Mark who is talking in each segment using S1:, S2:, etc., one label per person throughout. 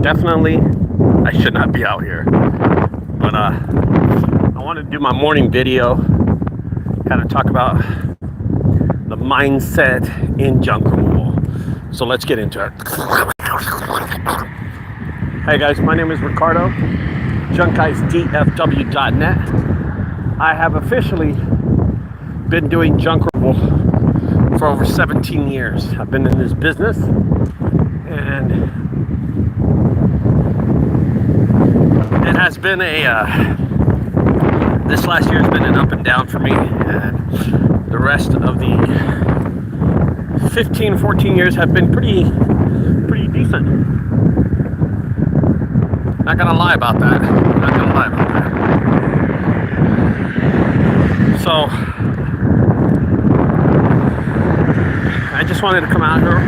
S1: Definitely, I should not be out here. But I want to do my morning video, kind of talk about the mindset in junk removal. So let's get into it. Hey guys, my name is Ricardo, junkguysdfw.net. I have officially been doing junk removal for over 17 years. I've been in this business, and it has been this last year has been an up and down for me, and the rest of the 14 years have been pretty decent. Not gonna lie about that. So I just wanted to come out here.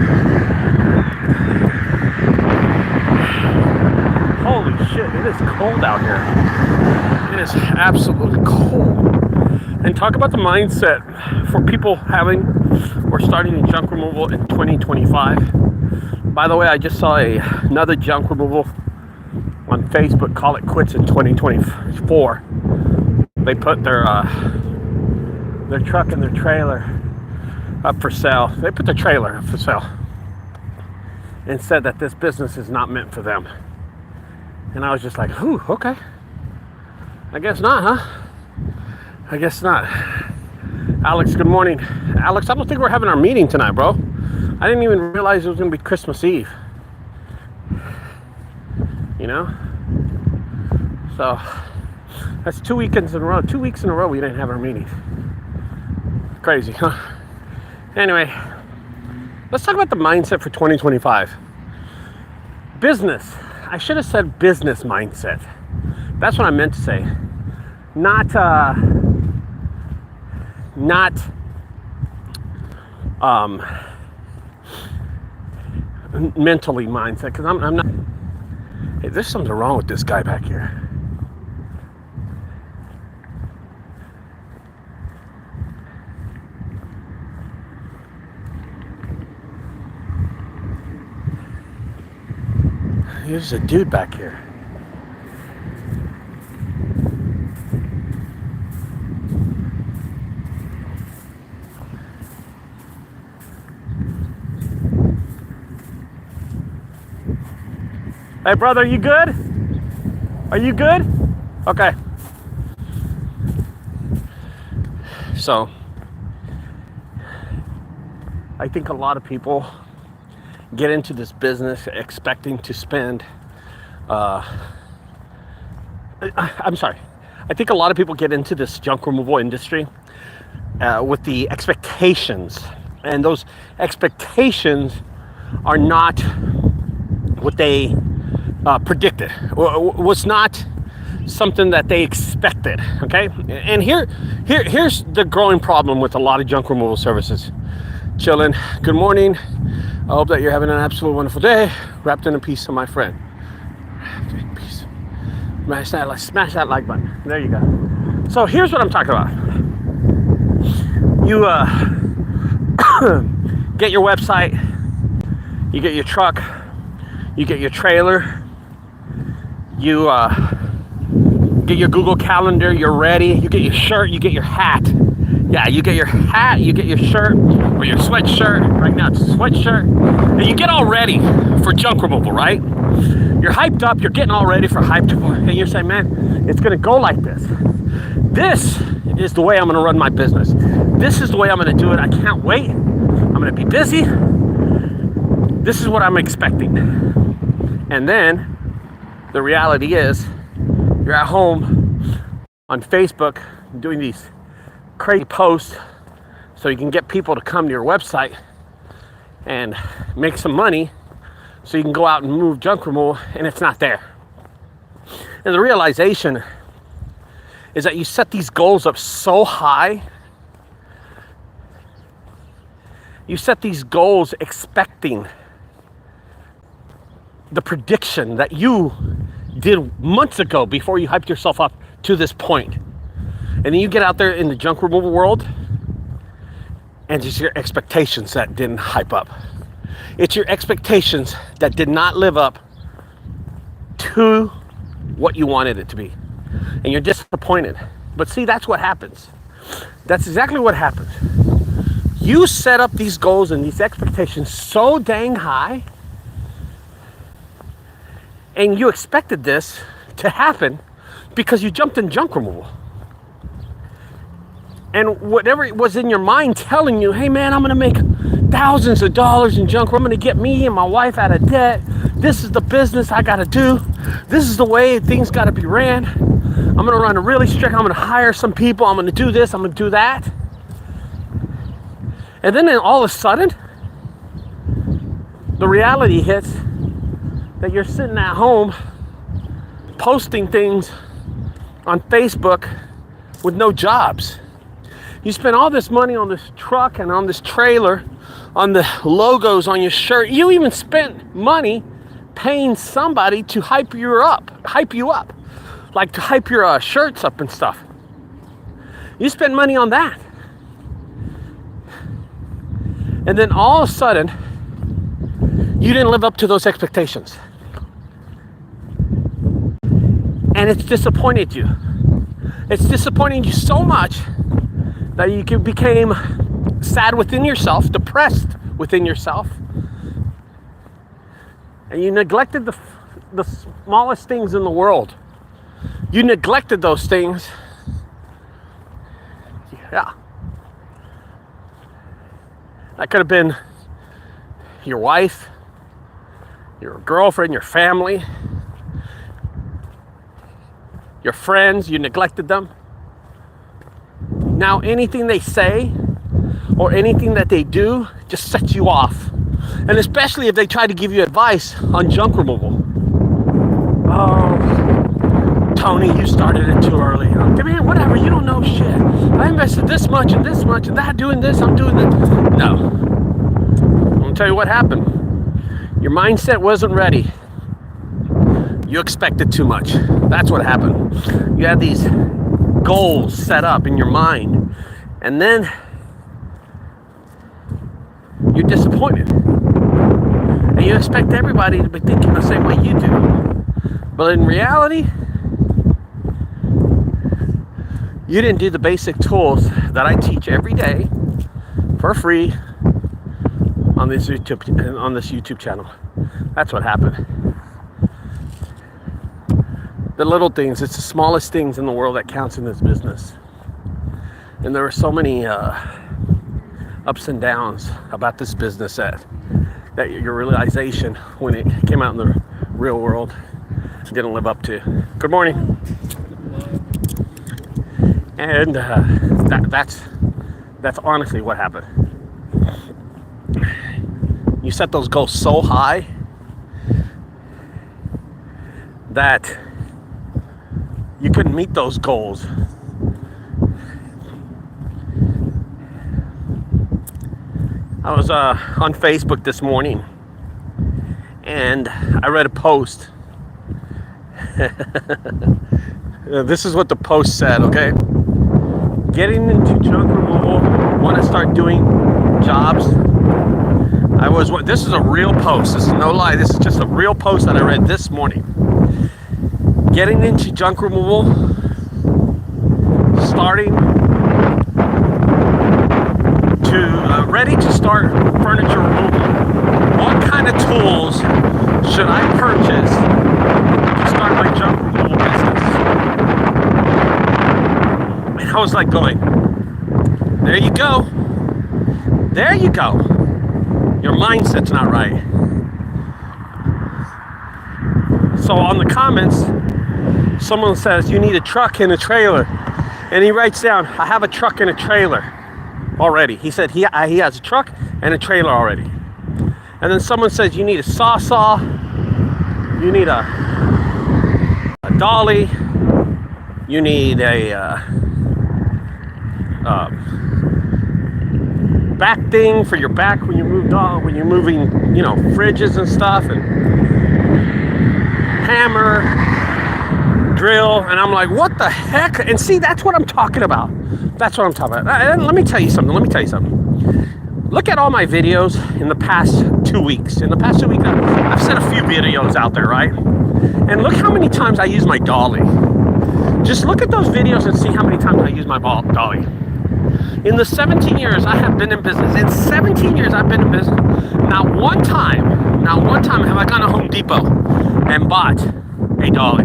S1: Holy shit, it is cold out here. It is absolutely cold. And talk about the mindset for people having or starting in junk removal in 2025. By the way, I just saw another junk removal on Facebook, call it quits in 2024. They put their truck and their trailer up for sale. They put the trailer up for sale and said that this business is not meant for them. And I was just like, whew, okay. I guess not, huh? I guess not. Alex, good morning. Alex, I don't think we're having our meeting tonight, bro. I didn't even realize it was going to be Christmas Eve. You know? So, that's 2 weekends in a row. 2 weeks in a row we didn't have our meeting. Crazy, huh? Anyway, let's talk about the mindset for 2025. Business. I should have said business mindset. That's what I meant to say. Not mentally mindset, because I'm not. Hey, there's something wrong with this guy back here. There's a dude back here. Hey brother, you good? Are you good? Okay. So, I think a lot of people get into this business expecting to spend, I think a lot of people get into this junk removal industry with the expectations, and those expectations are not what they predicted, was not something that they expected, okay? And here's the growing problem with a lot of junk removal services. Chilling. Good morning. I hope that you're having an absolute wonderful day. Wrapped in a piece of my friend. Wrapped in a piece. Smash that like button. There you go. So here's what I'm talking about. You get your website. You get your truck. You get your trailer. You get your Google Calendar. You're ready. You get your shirt. You get your hat. Yeah, you get your hat, you get your shirt, or your sweatshirt. Right now it's a sweatshirt. And you get all ready for junk removal, right? You're hyped up, you're getting all ready for hyped up, and you're saying, man, it's gonna go like this. This is the way I'm gonna run my business. This is the way I'm gonna do it. I can't wait. I'm gonna be busy. This is what I'm expecting. And then the reality is, you're at home on Facebook doing these crazy posts so you can get people to come to your website and make some money so you can go out and move junk removal, and it's not there. And the realization is that you set these goals up so high. You set these goals expecting the prediction that you did months ago before you hyped yourself up to this point. And then you get out there in the junk removal world, and just your expectations that didn't hype up. It's your expectations that did not live up to what you wanted it to be. And you're disappointed. But see, that's what happens. That's exactly what happens. You set up these goals and these expectations so dang high, and you expected this to happen because you jumped in junk removal. And whatever it was in your mind telling you, hey man, I'm gonna make thousands of dollars in junk, I'm gonna get me and my wife out of debt, this is the business I gotta do, this is the way things gotta be ran, I'm gonna run a really strict, I'm gonna hire some people, I'm gonna do this, I'm gonna do that. And then all of a sudden, the reality hits that you're sitting at home posting things on Facebook with no jobs. You spent all this money on this truck and on this trailer, on the logos on your shirt. You even spent money paying somebody to hype you up, like to hype your shirts up and stuff. You spend money on that. And then all of a sudden, you didn't live up to those expectations. And it's disappointed you. It's disappointing you so much that you became sad within yourself, depressed within yourself, and you neglected the smallest things in the world. You neglected those things. Yeah. That could have been your wife, your girlfriend, your family, your friends. You neglected them. Now anything they say or anything that they do just sets you off. And especially if they try to give you advice on junk removal. Oh, Tony, you started it too early. Okay, man, whatever, you don't know shit. I invested this much and that, doing this, I'm doing this. No. I'm gonna tell you what happened. Your mindset wasn't ready. You expected too much. That's what happened. You had these goals set up in your mind, and then you're disappointed. And you expect everybody to be thinking the same way you do. But in reality, you didn't do the basic tools that I teach every day for free on this YouTube channel. That's what happened. The little things, it's the smallest things in the world that counts in this business. And there were so many ups and downs about this business that your realization when it came out in the real world didn't live up to. Good morning. And that's honestly what happened. You set those goals so high that you couldn't meet those goals. I was on Facebook this morning and I read a post. This is what the post said, okay? Getting into junk removal, want to start doing jobs. This is a real post. This is no lie. This is just a real post that I read this morning. Getting into junk removal, starting to ready to start furniture removal. What kind of tools should I purchase to start my junk removal business? And I was like going, there you go. There you go. Your mindset's not right. So on the comments, someone says, you need a truck and a trailer. And he writes down, I have a truck and a trailer already. He said he has a truck and a trailer already. And then someone says, you need a saw, you need a dolly, you need a back thing for your back when you're moving, fridges and stuff, and hammer, drill. And I'm like, what the heck? And see, that's what I'm talking about. That's what I'm talking about. And let me tell you something. Look at all my videos in the past 2 weeks. In the past 2 weeks, I've sent a few videos out there, right? And look how many times I use my dolly. Just look at those videos and see how many times I use my dolly. In the 17 years I have been in business, not one time have I gone to Home Depot and bought a dolly.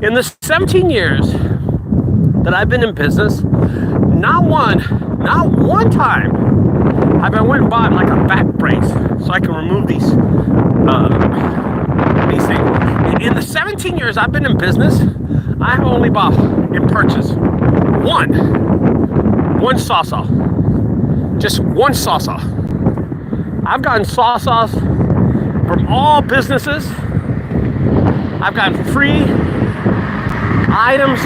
S1: In the 17 years that I've been in business, not one time have I went and bought like a back brace so I can remove these things. In the 17 years I've been in business, I have only bought and purchased one saw. Just one saw. I've gotten saws from all businesses. I've gotten free items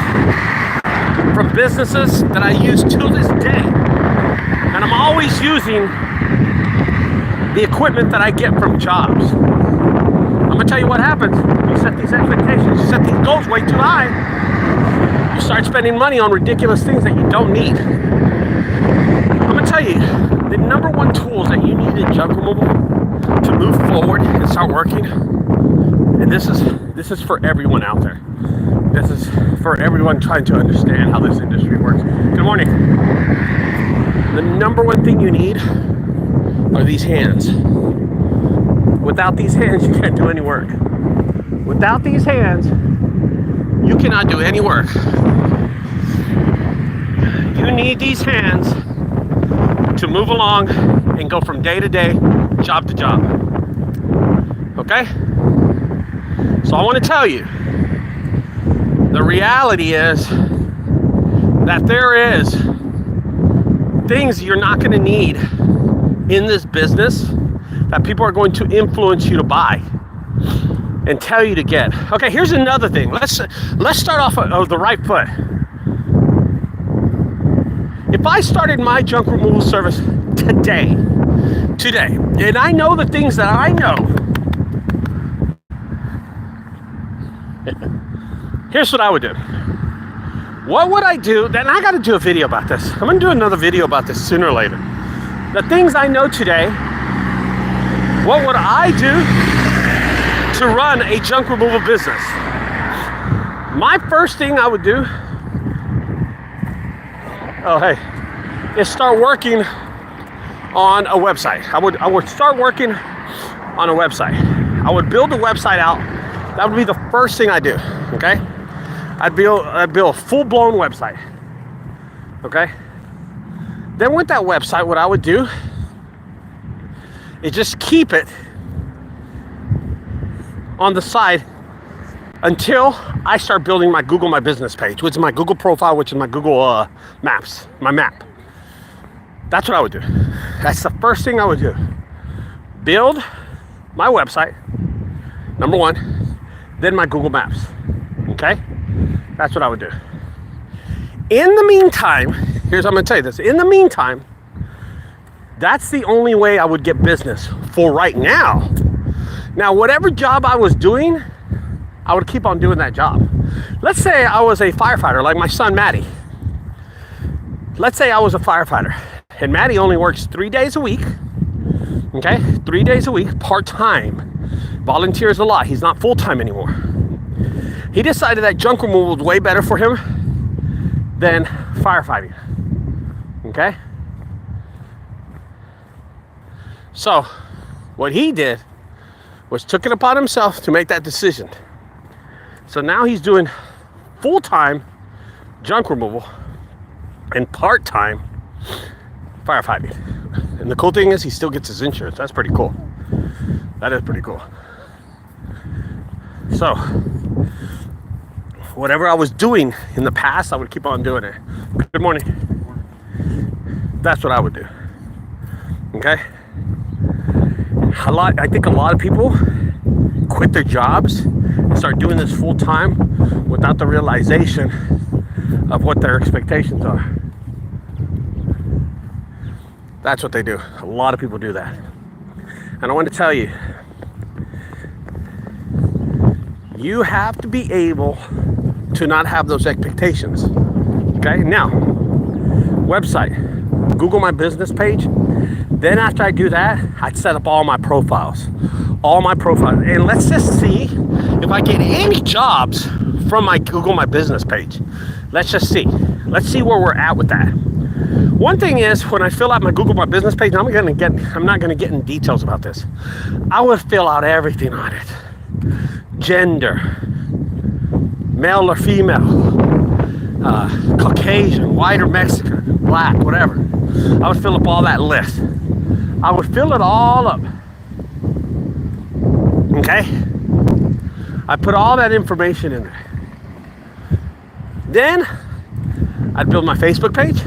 S1: from businesses that I use till this day. And I'm always using the equipment that I get from jobs. I'm gonna tell you what happens. You set these expectations, you set these goals way too high. You start spending money on ridiculous things that you don't need. I'm gonna tell you, the number one tools that you need in junk removal to move forward and start working, and this is for everyone out there. This is for everyone trying to understand how this industry works. Good morning. The number one thing you need are these hands. Without these hands, you can't do any work. Without these hands, you cannot do any work. You need these hands to move along and go from day to day, job to job. Okay? So I want to tell you, the reality is that there is things you're not going to need in this business that people are going to influence you to buy and tell you to get. Okay, here's another thing. Let's start off of the right foot. If I started my junk removal service today, and I know the things that I know, here's what I would do. What would I do? Then I got to do a video about this. I'm going to do another video about this sooner or later. The things I know today, what would I do to run a junk removal business? My first thing I would do, is start working on a website. I would start working on a website. I would build a website out. That would be the first thing I do, okay? I'd build a full-blown website, okay? Then with that website, what I would do is just keep it on the side until I start building my Google My Business page, which is my Google profile, which is my Google Maps, my map. That's what I would do. That's the first thing I would do. Build my website, number one, then my Google Maps, okay? That's what I would do. In the meantime, I'm gonna tell you this. In the meantime, that's the only way I would get business for right now. Now, whatever job I was doing, I would keep on doing that job. Let's say I was a firefighter, like my son, Maddie. Let's say I was a firefighter, and Maddie only works 3 days a week, okay? 3 days a week, part-time. Volunteers a lot. He's not full-time anymore. He decided that junk removal was way better for him than firefighting, okay? So, what he did was took it upon himself to make that decision. So now he's doing full-time junk removal and part-time firefighting. And the cool thing is he still gets his insurance. That's pretty cool. That is pretty cool. So, whatever I was doing in the past, I would keep on doing it. Good morning. That's what I would do. Okay? I think a lot of people quit their jobs and start doing this full time without the realization of what their expectations are. That's what they do. A lot of people do that. And I want to tell you, you have to be able to not have those expectations. Okay? Now, website, Google My Business page. Then after I do that, I'd set up all my profiles. all my profiles, and let's just see if I get any jobs from my Google My Business page. Let's just see. Let's see where we're at with that. One thing is, when I fill out my Google My Business page, I'm not gonna get in details about this. I would fill out everything on it. Gender, male or female, Caucasian, white or Mexican, black, whatever. I would fill up all that list. I would fill it all up. Okay? I put all that information in there. Then I'd build my Facebook page,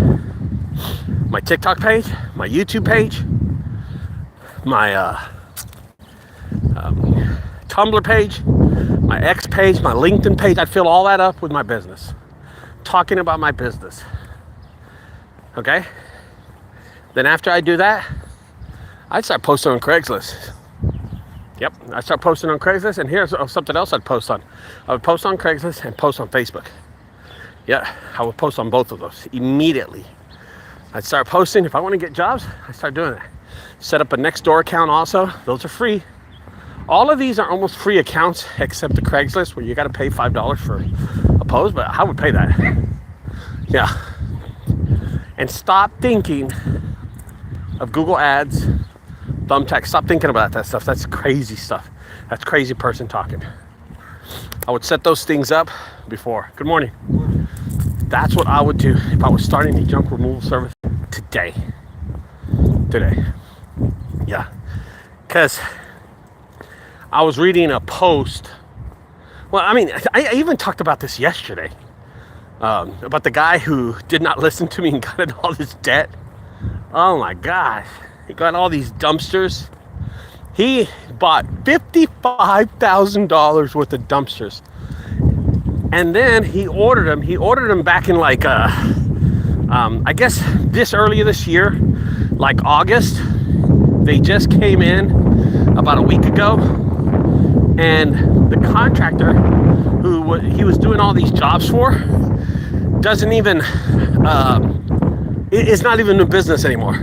S1: my TikTok page, my YouTube page, my Tumblr page, my X page, my LinkedIn page. I'd fill all that up with my business, talking about my business. Okay? Then after I do that, I'd start posting on Craigslist. Yep, I start posting on Craigslist, and here's something else I'd post on. I would post on Craigslist and post on Facebook. Yeah, I would post on both of those immediately. I'd start posting. If I want to get jobs, I start doing it. Set up a Nextdoor account also. Those are free. All of these are almost free accounts, except the Craigslist, where you got to pay $5 for a post, but I would pay that. Yeah. And stop thinking of Google Ads, Thumbtack. Stop thinking about that stuff. That's crazy stuff. That's crazy person talking. I would set those things up before. Good morning. That's what I would do if I was starting a junk removal service today. Yeah. Because I was reading a post. Well, I mean, I even talked about this yesterday. About the guy who did not listen to me and got in all this debt. Oh my gosh. He got all these dumpsters. He bought $55,000 worth of dumpsters. And then he ordered them. He ordered them back in like, I guess earlier this year, like August. They just came in about a week ago. And the contractor who he was doing all these jobs for doesn't even, is not even in business anymore.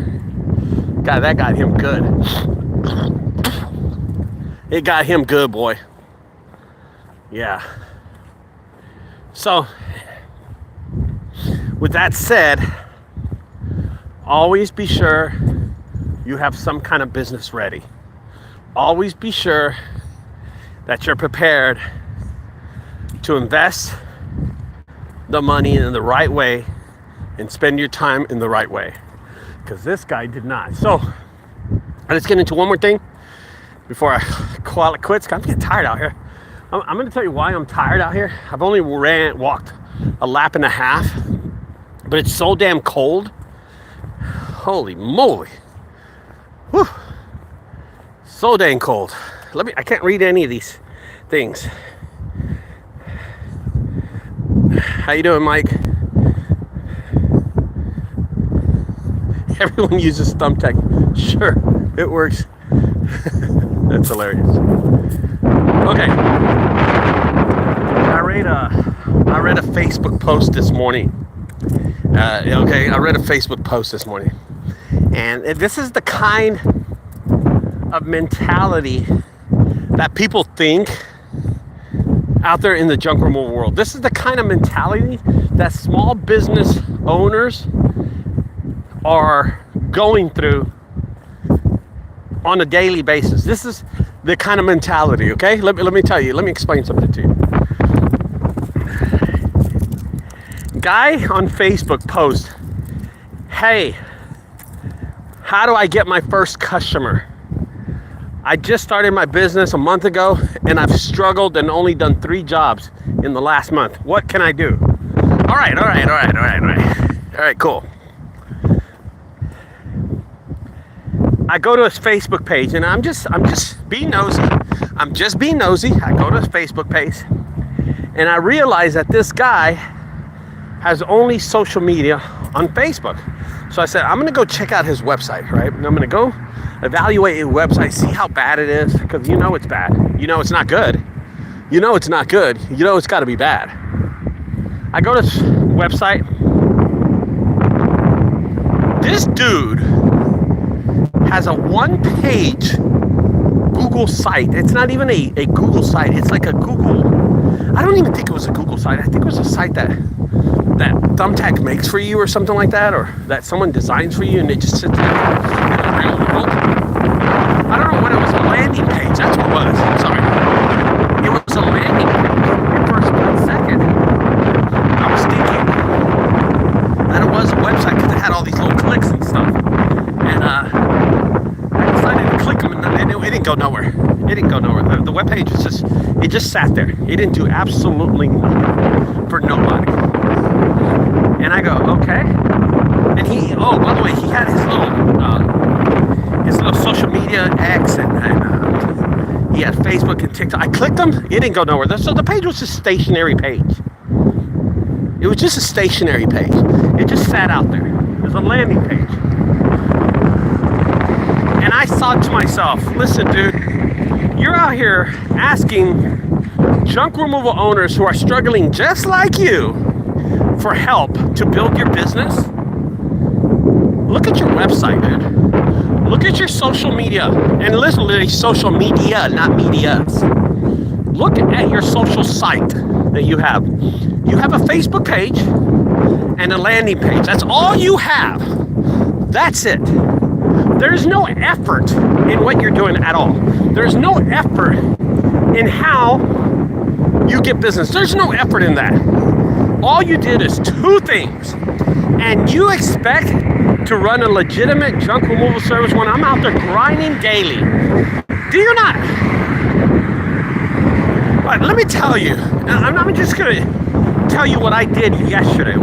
S1: God, that got him good. It got him good, boy. Yeah. So, with that said, always be sure you have some kind of business ready. Always be sure that you're prepared to invest the money in the right way and spend your time in the right way. Because this guy did not. So, let's get into one more thing before I call it quits. I'm getting tired out here. I'm going to tell you why I'm tired out here. I've only walked a lap and a half, but it's so damn cold. Holy moly. Whew. So dang cold. I can't read any of these things. How you doing, Mike? Everyone uses Thumbtack. Sure, it works. That's hilarious. Okay. I read a Facebook post this morning. I read a Facebook post this morning. And this is the kind of mentality that people think out there in the junk removal world. This is the kind of mentality that small business owners are going through on a daily basis. This is the kind of mentality, okay? Let me tell you, let me explain something to you. Guy on Facebook posts, hey, how do I get my first customer? I just started my business a month ago and I've struggled and only done 3 jobs in the last month. What can I do? All right, cool. I go to his Facebook page and I'm just being nosy. I go to his Facebook page and I realize that this guy has only social media on Facebook. So I said, I'm gonna go check out his website, right? And I'm gonna go evaluate his website, see how bad it is, because you know it's bad. You know it's not good. You know it's not good. You know it's gotta be bad. I go to his website. This dude has a 1-page Google site. It's not even a Google site. It's like a Google. I don't even think it was a Google site. I think it was a site that Thumbtack makes for you or something like that, or that someone designs for you, and it just sits there in the real world. I don't know what it was. A landing page. That's what it was. Sorry. It was a landing page. At first second, I was thinking that it was a website because it had all these little clicks and stuff. And I decided to click them, and it didn't go nowhere. It didn't go nowhere. The web page is it just sat there. It didn't do absolutely nothing for nobody. And I go, okay. And by the way, he had his little social media X, and he had Facebook and TikTok. I clicked them. It didn't go nowhere. So the page was just a stationary page. It was just a stationary page. It just sat out there. It was a landing page. And I thought to myself, listen, dude, you're out here asking junk removal owners who are struggling just like you for help to build your business. Look at your website, dude. Look at your social media. And literally social media, not medias. Look at your social site that you have. You have a Facebook page and a landing page. That's all you have. That's it. There's no effort in what you're doing at all. There's no effort in how you get business. There's no effort in that. All you did is two things. And you expect to run a legitimate junk removal service when I'm out there grinding daily. Do you not? But let me tell you, I'm just going to tell you what I did yesterday.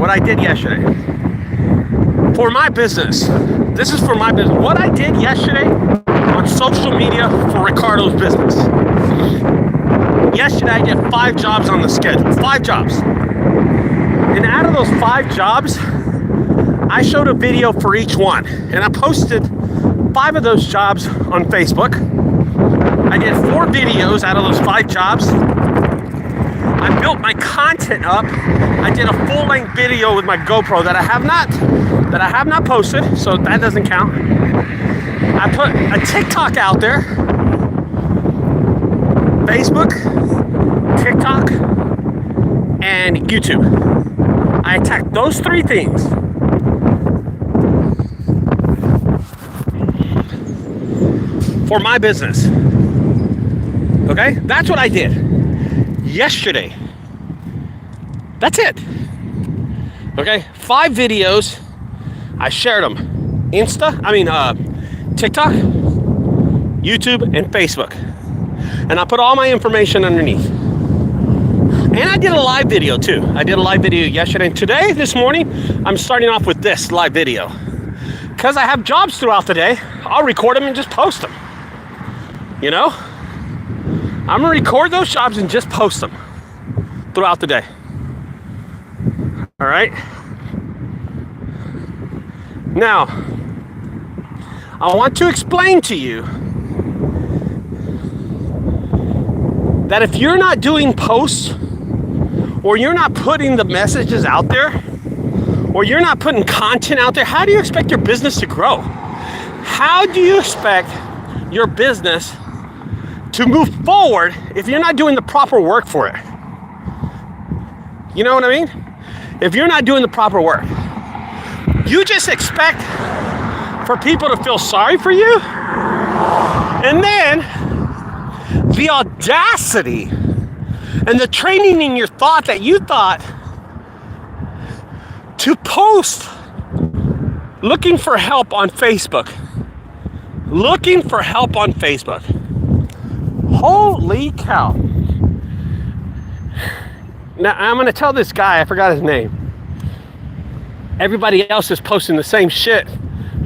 S1: For my business. This is for my business. What I did yesterday on social media for Ricardo's business. Yesterday I did 5 jobs on the schedule. 5 jobs. And out of those 5 jobs, I showed a video for each one. And I posted 5 of those jobs on Facebook. I did 4 videos out of those 5 jobs. I built my content up. I did a full-length video with my GoPro that I have not posted, so that doesn't count. I put a TikTok out there. Facebook, TikTok, and YouTube. I attacked those 3 things. For my business. Okay? That's what I did yesterday. That's it. Okay? 5 videos. I shared them. TikTok, YouTube, and Facebook. And I put all my information underneath. And I did a live video too. I did a live video yesterday. And today, this morning, I'm starting off with this live video. Because I have jobs throughout the day, I'll record them and just post them. You know? I'm going to record those jobs and just post them throughout the day. All right? Now, I want to explain to you that if you're not doing posts, or you're not putting the messages out there, or you're not putting content out there, how do you expect your business to grow? How do you expect your business to move forward if you're not doing the proper work for it? You know what I mean? If you're not doing the proper work, you just expect for people to feel sorry for you, and then the audacity and the training in your thought that you thought to post looking for help on Facebook. Holy cow. Now I'm going to tell this guy, I forgot his name. Everybody else is posting the same shit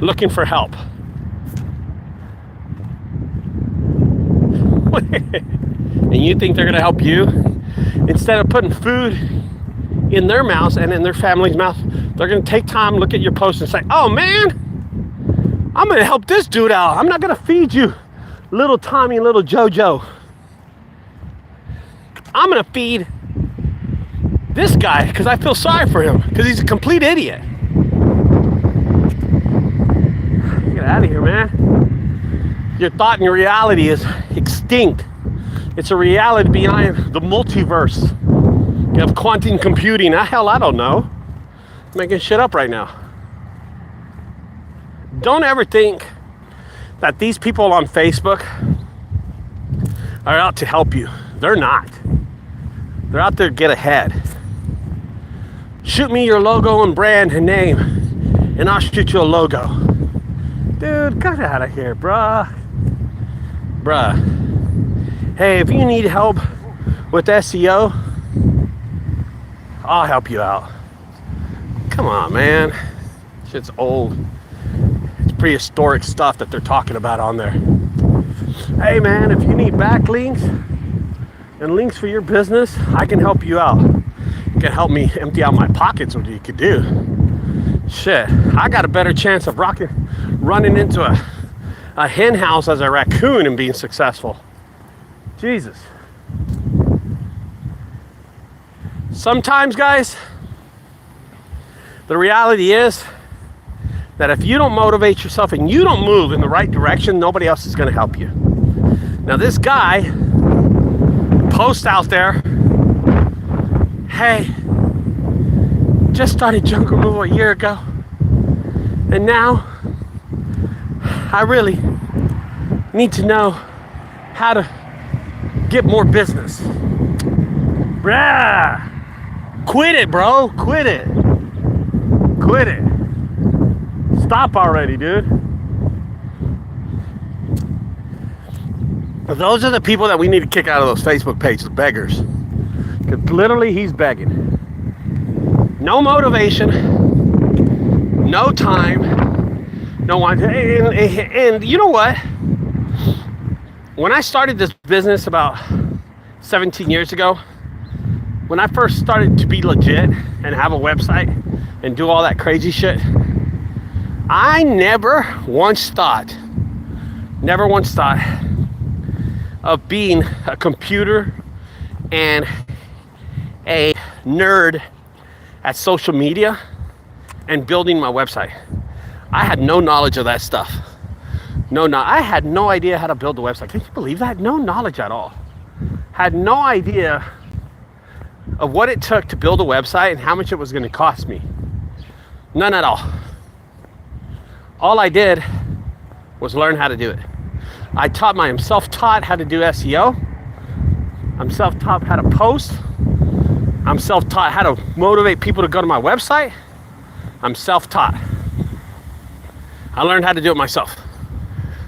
S1: looking for help. And you think they're going to help you? Instead of putting food in their mouths and in their family's mouth, they're going to take time, look at your post and say, oh man, I'm going to help this dude out. I'm not going to feed you little Tommy, little Jojo. I'm going to feed this guy because I feel sorry for him because he's a complete idiot. Get out of here, man. Your thought and your reality is extinct. It's a reality behind the multiverse of quantum computing. Hell, I don't know. I'm making shit up right now. Don't ever think that these people on Facebook are out to help you. They're not. They're out there to get ahead. Shoot me your logo and brand and name, and I'll shoot you a logo. Dude, get out of here, bruh. Hey, if you need help with SEO, I'll help you out. Come on, man. Shit's old. It's prehistoric stuff that they're talking about on there. Hey, man, if you need backlinks and links for your business, I can help you out. You can help me empty out my pockets, what you could do. Shit, I got a better chance of running into a hen house as a raccoon and being successful. Jesus. Sometimes, guys, the reality is that if you don't motivate yourself and you don't move in the right direction, nobody else is going to help you. Now, this guy posts out there, hey, just started junk removal a year ago, and now I really need to know how to get more business. Bruh, quit it, bro. Quit it. Stop already, dude. Those are the people that we need to kick out of those Facebook pages, the beggars. Because literally he's begging. No motivation, no time, no one. And you know what? When I started this business about 17 years ago, when I first started to be legit and have a website and do all that crazy shit, I never once thought of being a computer and a nerd at social media and building my website. I had no knowledge of that stuff. I had no idea how to build a website. Can you believe that? No knowledge at all. Had no idea of what it took to build a website and how much it was going to cost me. None at all. All I did was learn how to do it. I'm self-taught how to do SEO. I'm self-taught how to post. I'm self-taught how to motivate people to go to my website. I'm self-taught. I learned how to do it myself.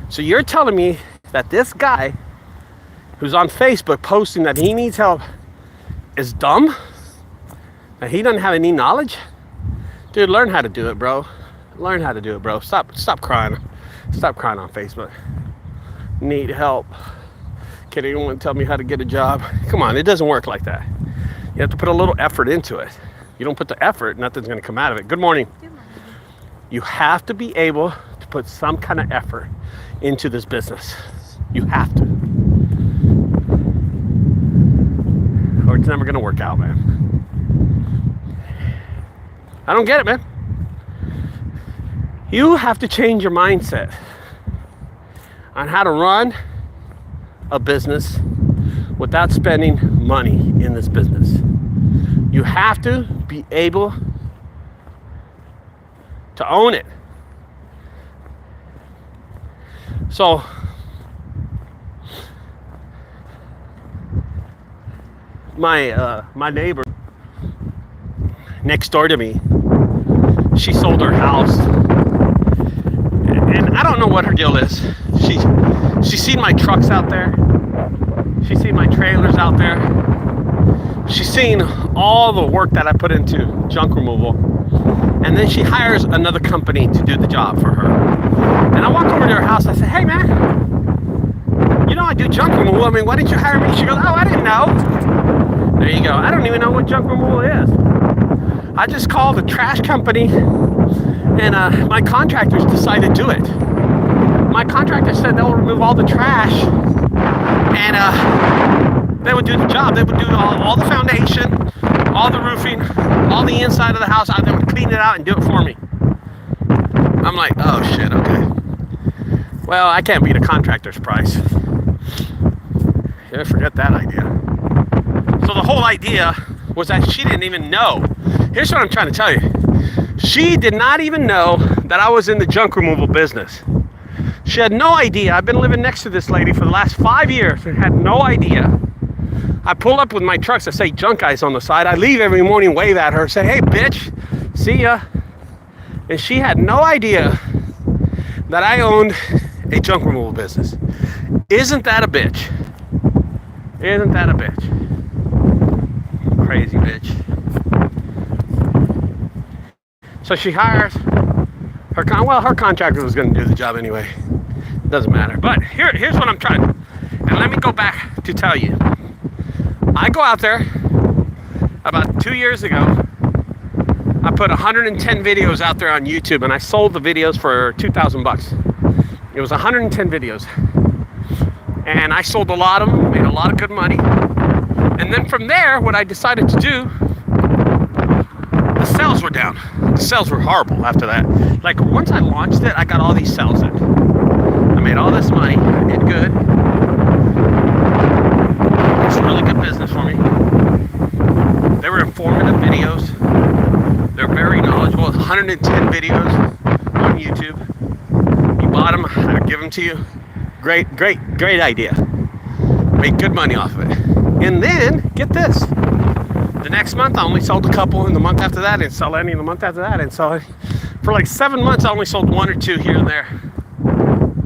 S1: So you're telling me that this guy who's on Facebook posting that he needs help is dumb? That he doesn't have any knowledge? Dude, learn how to do it, bro. Learn how to do it, bro. Stop crying. Stop crying on Facebook. Need help. Can anyone tell me how to get a job? Come on, it doesn't work like that. You have to put a little effort into it. You don't put the effort, nothing's going to come out of it. Good morning. Good morning. You have to be able to put some kind of effort into this business. You have to. Or it's never going to work out, man. I don't get it, man. You have to change your mindset on how to run a business without spending money in this business. You have to be able to own it. So, my neighbor next door to me, she sold her house, and I don't know what her deal is. She's seen my trucks out there. She's seen my trailers out there. She's seen all the work that I put into junk removal. And then she hires another company to do the job for her. And I walk over to her house. I said, hey, man, you know I do junk removal. I mean, why didn't you hire me? She goes, oh, I didn't know. There you go. I don't even know what junk removal is. I just called the trash company, and my contractors decided to do it. My contractor said they'll remove all the trash, and they would do the job. They would do all the foundation, all the roofing, all the inside of the house. They would clean it out and do it for me. I'm like, oh shit, okay. Well, I can't beat a contractor's price. Yeah, forget that idea. So the whole idea was that she didn't even know. Here's what I'm trying to tell you. She did not even know that I was in the junk removal business. She had no idea. I've been living next to this lady for the last 5 years and had no idea. I pull up with my trucks that say Junk Guys on the side. I leave every morning, wave at her, say, hey, bitch, see ya. And she had no idea that I owned a junk removal business. Isn't that a bitch? Isn't that a bitch? Crazy bitch. So she hires her her contractor was going to do the job anyway. Doesn't matter. But here's what I'm trying. And let me go back to tell you. I go out there about 2 years ago. I put 110 videos out there on YouTube, and I sold the videos for $2,000. It was 110 videos. And I sold a lot of them, made a lot of good money. And then from there, what I decided to do, the sales were down. The sales were horrible after that. Like, once I launched it, I got all these sales in. I made all this money. I did good. It's a really good business for me. They were informative videos. They're very knowledgeable. 110 videos on YouTube. You bought them, I give them to you. Great idea. Made good money off of it. And then, get this. The next month, I only sold a couple. And the month after that, I didn't sell any. And the month after that, I didn't sell any. For like 7 months, I only sold 1 or 2 here and there.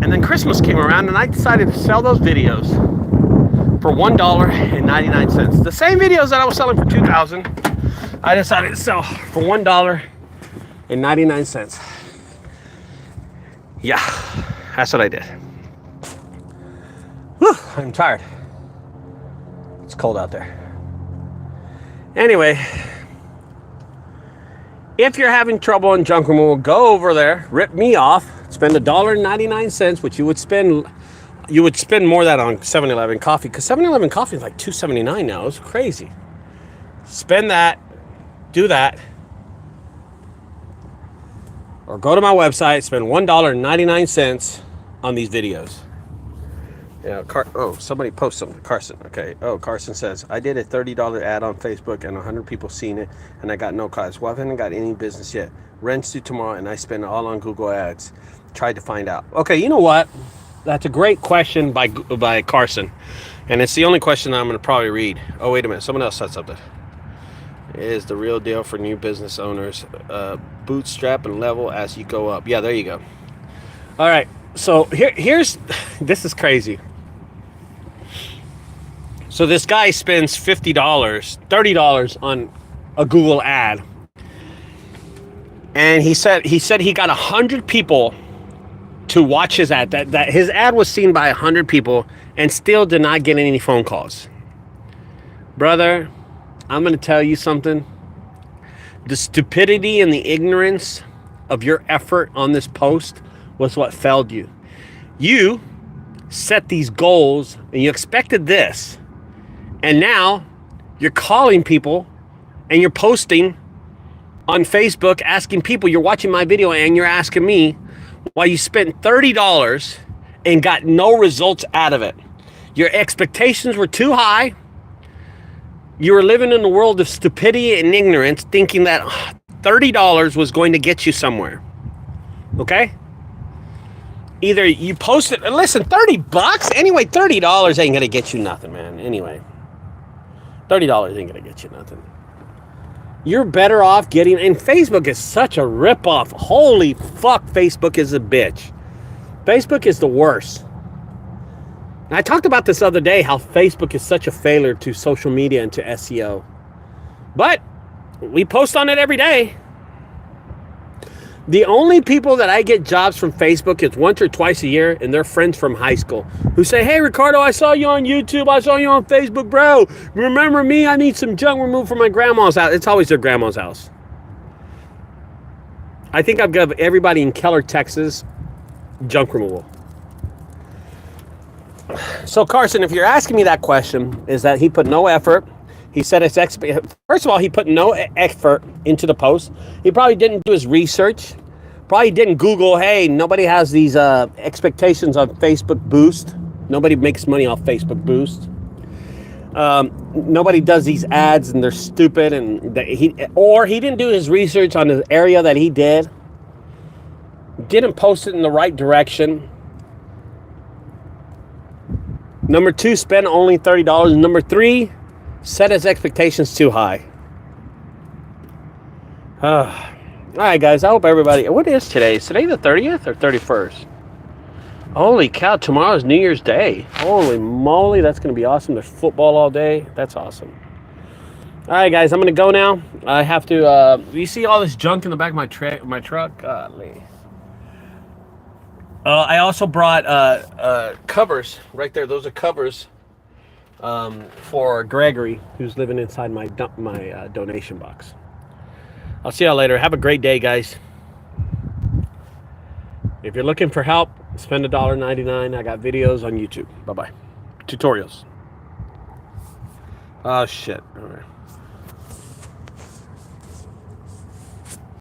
S1: And then Christmas came around, and I decided to sell those videos for $1.99. The same videos that I was selling for $2,000, I decided to sell for $1.99. Yeah, that's what I did. Whew, I'm tired. It's cold out there. Anyway, if you're having trouble in junk removal, go over there, rip me off, spend $1.99, which you would spend more of that on 7-Eleven coffee, because 7-Eleven coffee is like $2.79 now. It's crazy. Spend that, do that, or go to my website, spend $1.99 on these videos. Yeah, somebody post something. Carson, okay. Oh, Carson says, I did a $30 ad on Facebook and 100 people seen it, and I got no calls. Well, I haven't got any business yet. Rent's due tomorrow, and I spend it all on Google Ads. Tried to find out. Okay, you know what? That's a great question by Carson, and it's the only question that I'm going to probably read. Oh, wait a minute. Someone else said something. It is the real deal for new business owners. Bootstrap and level as you go up. Yeah, there you go. All right. So here's this is crazy. So this guy spends $30 on a Google ad. And he said he got 100 people to watch his ad. That his ad was seen by 100 people and still did not get any phone calls. Brother, I'm going to tell you something. The stupidity and the ignorance of your effort on this post was what failed you. You set these goals and you expected this. And now you're calling people and you're posting on Facebook asking people, you're watching my video and you're asking me why you spent $30 and got no results out of it. Your expectations were too high. You were living in a world of stupidity and ignorance, thinking that $30 was going to get you somewhere. Okay? Either you post it, listen, $30 anyway, $30 ain't gonna get you nothing, man. Anyway, $30 ain't gonna get you nothing. You're better off getting, and Facebook is such a ripoff. Holy fuck, Facebook is a bitch. Facebook is the worst. And I talked about this other day, how Facebook is such a failure to social media and to SEO. But we post on it every day. The only people that I get jobs from Facebook is once or twice a year, and they're friends from high school who say, hey, Ricardo, I saw you on YouTube. I saw you on Facebook, bro. Remember me? I need some junk removed from my grandma's house. It's always their grandma's house. I think I've got everybody in Keller, Texas, junk removal. So, Carson, if you're asking me that question, is that he put no effort. He said first of all, he put no effort into the post. He probably didn't do his research. Probably didn't Google, hey, nobody has these expectations on Facebook Boost. Nobody makes money off Facebook Boost. Nobody does these ads and they're stupid, and he didn't do his research on the area that he didn't post it in the right direction. Number 2, spend only $30. Number 3, set his expectations too high. All right, guys, I hope everybody, what is today? Is today the 30th or 31st? Holy cow, tomorrow's New Year's Day. Holy moly, that's going to be awesome. There's football all day. That's awesome. All right, guys, I'm going to go now. I have to, you see all this junk in the back of my truck? Golly. I also brought covers right there. Those are covers for Gregory, who's living inside my donation box. I'll see y'all later. Have a great day, guys. If you're looking for help, spend $1.99. I got videos on YouTube. Bye-bye. Tutorials. Oh, shit. All right.